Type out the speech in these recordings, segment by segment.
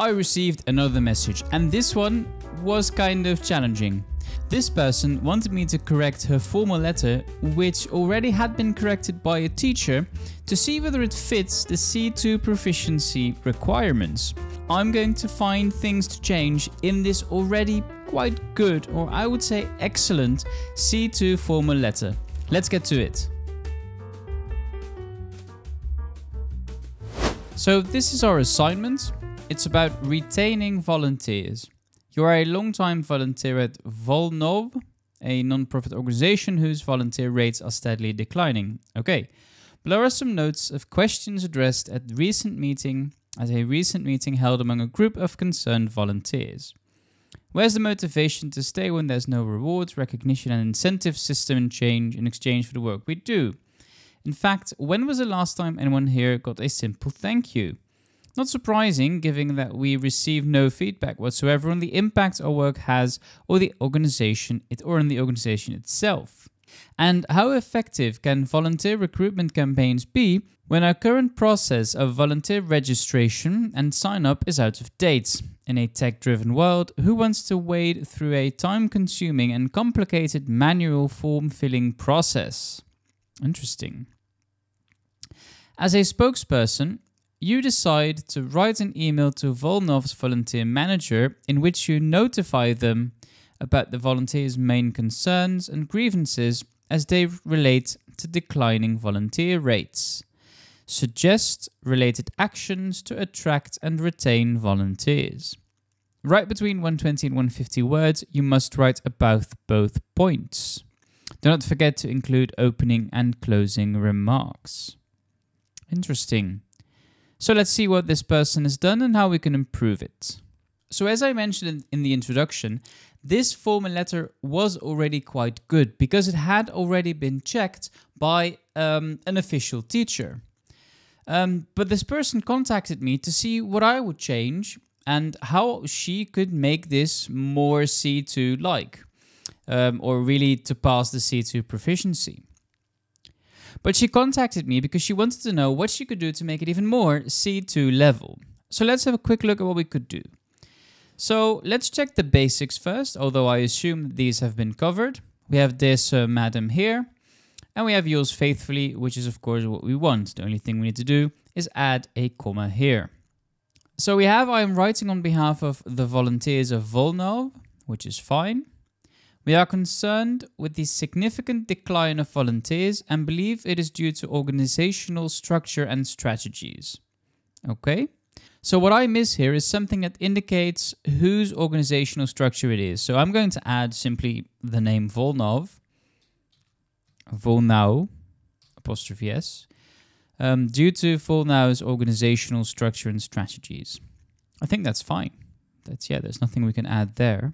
I received another message, and this one was kind of challenging. This person wanted me to correct her formal letter, which already had been corrected by a teacher, to see whether it fits the C2 Proficiency requirements. I'm going to find things to change in this already quite good, or I would say excellent, C2 formal letter. Let's get to it. So this is our assignment. It's about retaining volunteers. You are a long-time volunteer at Volnov, a non-profit organization whose volunteer rates are steadily declining. Okay, below are some notes of questions addressed at a recent meeting held among a group of concerned volunteers. Where's the motivation to stay when there's no rewards, recognition and incentive system in exchange for the work we do? In fact, when was the last time anyone here got a simple thank you? Not surprising, given that we receive no feedback whatsoever on the impact our work has on the organization itself. And how effective can volunteer recruitment campaigns be when our current process of volunteer registration and sign-up is out of date? In a tech-driven world, who wants to wade through a time-consuming and complicated manual form-filling process? Interesting. As a spokesperson, you decide to write an email to Volnov's volunteer manager in which you notify them about the volunteers' main concerns and grievances as they relate to declining volunteer rates. Suggest related actions to attract and retain volunteers. Write between 120 and 150 words. You must write about both points. Do not forget to include opening and closing remarks. Interesting. So let's see what this person has done and how we can improve it. So as I mentioned in the introduction, this formal letter was already quite good because it had already been checked by an official teacher. But this person contacted me to see what I would change and how she could make this more C2-like, or really to pass the C2 proficiency. But she contacted me because she wanted to know what she could do to make it even more C2 level. So let's have a quick look at what we could do. So let's check the basics first, although I assume these have been covered. We have this madam here, and we have yours faithfully, which is of course what we want. The only thing we need to do is add a comma here. So we have, I am writing on behalf of the volunteers of Volnov, which is fine. We are concerned with the significant decline of volunteers and believe it is due to organizational structure and strategies. Okay, so what I miss here is something that indicates whose organizational structure it is. So I'm going to add simply the name Volnov, apostrophe S, due to Volnov's organizational structure and strategies. I think that's fine. There's nothing we can add there.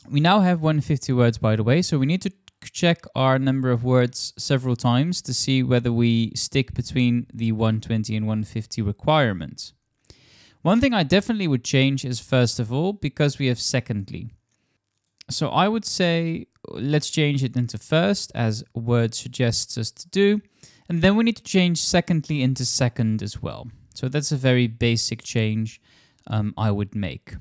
We now have 150 words, by the way, so we need to check our number of words several times to see whether we stick between the 120 and 150 requirements. One thing I definitely would change is first of all, because we have secondly. So I would say, let's change it into first, as word suggests us to do, and then we need to change secondly into second as well. So that's a very basic change I would make.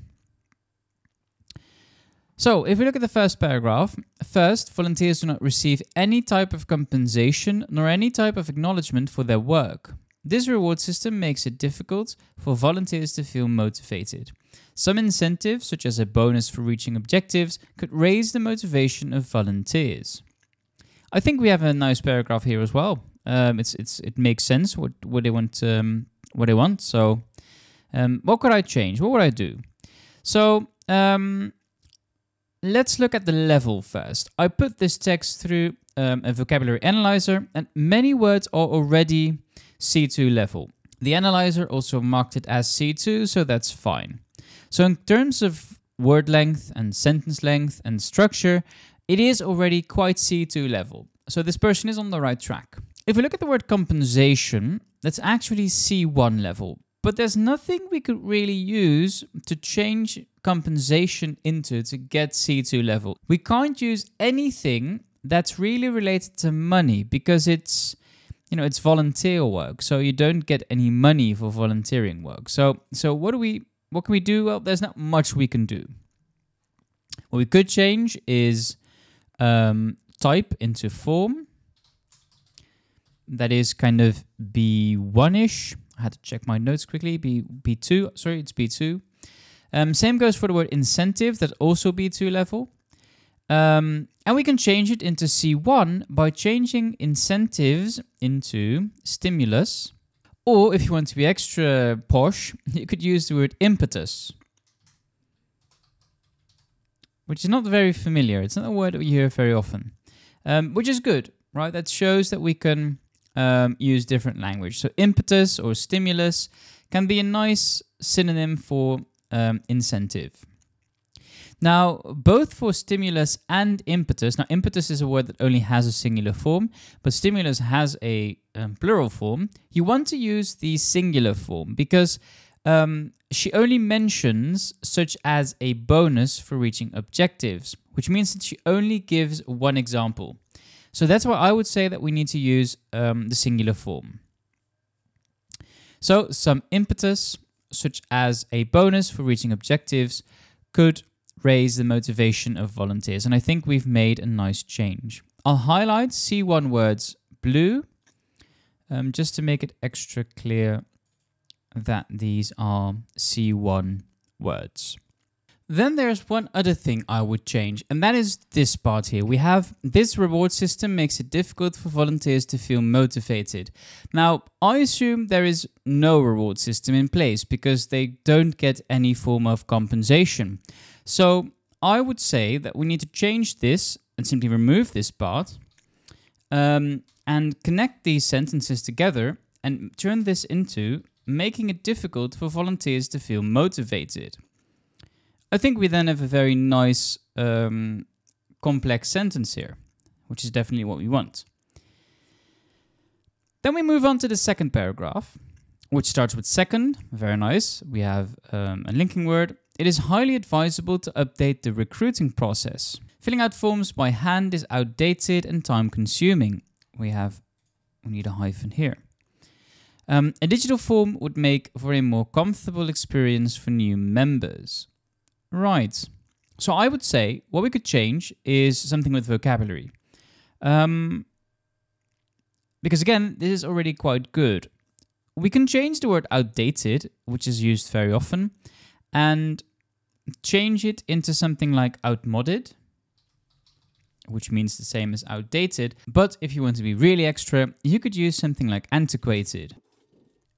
So, if we look at the first paragraph, first, volunteers do not receive any type of compensation nor any type of acknowledgement for their work. This reward system makes it difficult for volunteers to feel motivated. Some incentives, such as a bonus for reaching objectives, could raise the motivation of volunteers. I think we have a nice paragraph here as well. It makes sense what they want. So, what could I change? What would I do? So, let's look at the level first. I put this text through a vocabulary analyzer, and many words are already C2 level. The analyzer also marked it as C2, so that's fine. So in terms of word length and sentence length and structure, it is already quite C2 level. So this person is on the right track. If we look at the word compensation, that's actually C1 level. But there's nothing we could really use to change compensation into to get C2 level. We can't use anything that's really related to money because it's volunteer work. So you don't get any money for volunteering work. So what do we what can we do? Well, there's not much we can do. What we could change is type into form. That is kind of B1-ish. I had to check my notes quickly. B2, sorry, it's B2. Same goes for the word incentive, that's also B2 level. And we can change it into C1 by changing incentives into stimulus. Or if you want to be extra posh, you could use the word impetus, which is not very familiar. It's not a word that we hear very often, which is good, right? That shows that we can use different language. So impetus or stimulus can be a nice synonym for incentive. Now, both for stimulus and impetus, now impetus is a word that only has a singular form, but stimulus has a plural form. You want to use the singular form because she only mentions such as a bonus for reaching objectives, which means that she only gives one example. So that's why I would say that we need to use the singular form. So some impetus, such as a bonus for reaching objectives, could raise the motivation of volunteers. And I think we've made a nice change. I'll highlight C1 words blue, just to make it extra clear that these are C1 words. Then there's one other thing I would change, and that is this part here. We have this reward system makes it difficult for volunteers to feel motivated. Now, I assume there is no reward system in place because they don't get any form of compensation. So I would say that we need to change this and simply remove this part and connect these sentences together and turn this into making it difficult for volunteers to feel motivated. I think we then have a very nice complex sentence here, which is definitely what we want. Then we move on to the second paragraph, which starts with second. Very nice. We have a linking word. It is highly advisable to update the recruiting process. Filling out forms by hand is outdated and time-consuming. We need a hyphen here. A digital form would make for a more comfortable experience for new members. Right. So I would say what we could change is something with vocabulary. Because again, this is already quite good. We can change the word outdated, which is used very often, and change it into something like outmoded, which means the same as outdated. But if you want to be really extra, you could use something like antiquated,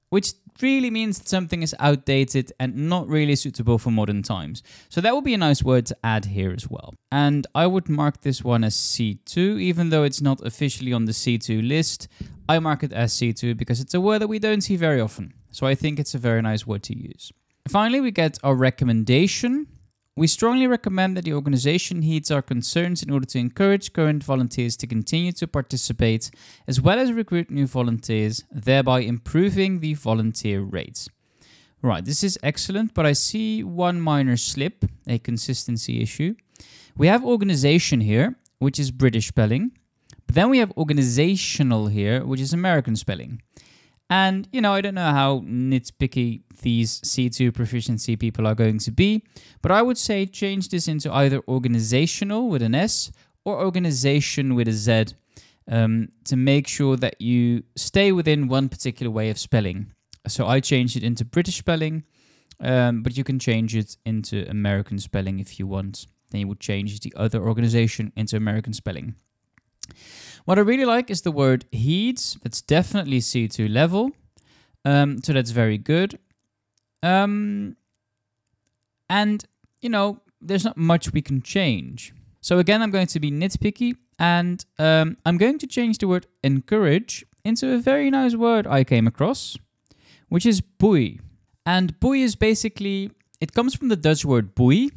which really means that something is outdated and not really suitable for modern times. So that would be a nice word to add here as well. And I would mark this one as C2, even though it's not officially on the C2 list. I mark it as C2 because it's a word that we don't see very often. So I think it's a very nice word to use. Finally, we get our recommendation. We strongly recommend that the organization heeds our concerns in order to encourage current volunteers to continue to participate, as well as recruit new volunteers, thereby improving the volunteer rates. Right, this is excellent, but I see one minor slip, a consistency issue. We have organization here, which is British spelling, but then we have organizational here, which is American spelling. And, you know, I don't know how nitpicky these C2 proficiency people are going to be, but I would say change this into either organizational with an S or organization with a Z to make sure that you stay within one particular way of spelling. So I changed it into British spelling, but you can change it into American spelling if you want. Then you would change the other organization into American spelling. What I really like is the word heeds. That's definitely C2 level. So that's very good. And, you know, there's not much we can change. So again, I'm going to be nitpicky and I'm going to change the word encourage into a very nice word I came across, which is boei. And boei is basically, it comes from the Dutch word boei.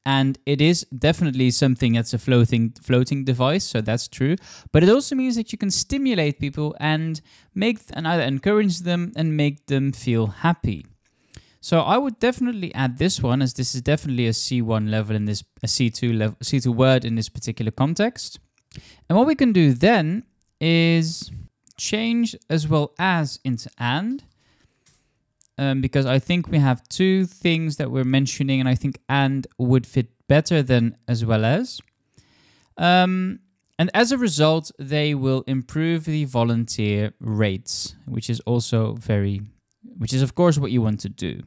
And it is definitely something that's a floating device, so that's true. But it also means that you can stimulate people and either encourage them and make them feel happy. So I would definitely add this one, as this is definitely a C1 level in this, a C2 word in this particular context. And what we can do then is change as well as into and because I think we have two things that we're mentioning, and I think and would fit better than as well as. And as a result, they will improve the volunteer rates, which is of course what you want to do.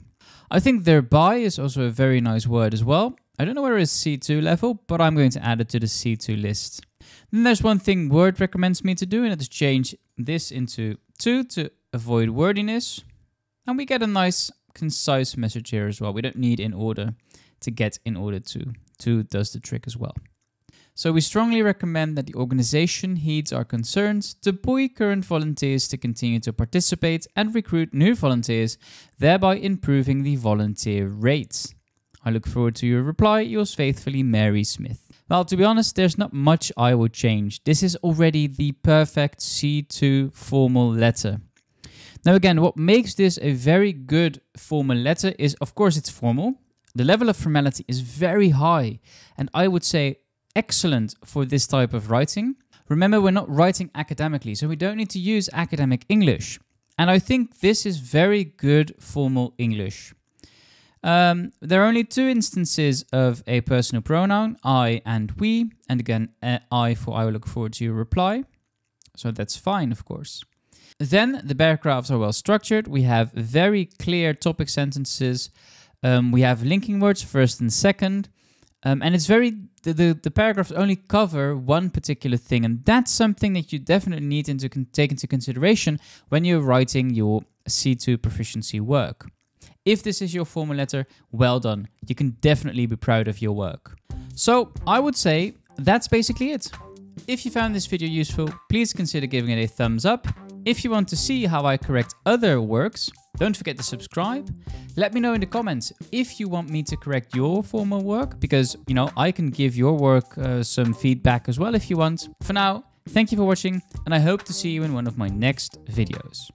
I think thereby is also a very nice word as well. I don't know whether it's C2 level, but I'm going to add it to the C2 list. Then there's one thing Word recommends me to do, and that is change this into 2 to avoid wordiness. And we get a nice, concise message here as well. We don't need in order to get in order to. 2 does the trick as well. So we strongly recommend that the organization heeds our concerns to buoy current volunteers to continue to participate and recruit new volunteers, thereby improving the volunteer rates. I look forward to your reply. Yours faithfully, Mary Smith. Well, to be honest, there's not much I would change. This is already the perfect C2 formal letter. Now again, what makes this a very good formal letter is, of course, it's formal. The level of formality is very high, and I would say excellent for this type of writing. Remember, we're not writing academically, so we don't need to use academic English. And I think this is very good formal English. There are only 2 instances of a personal pronoun, I and we. And again, I for I will look forward to your reply. So that's fine, of course. Then the paragraphs are well structured. We have very clear topic sentences. We have linking words, first and second. And it's the paragraphs only cover one particular thing. And that's something that you definitely need to take into consideration when you're writing your C2 proficiency work. If this is your formal letter, well done. You can definitely be proud of your work. So I would say that's basically it. If you found this video useful, please consider giving it a thumbs up. If you want to see how I correct other works, don't forget to subscribe. Let me know in the comments if you want me to correct your formal work, because, you know, I can give your work some feedback as well if you want. For now, thank you for watching, and I hope to see you in one of my next videos.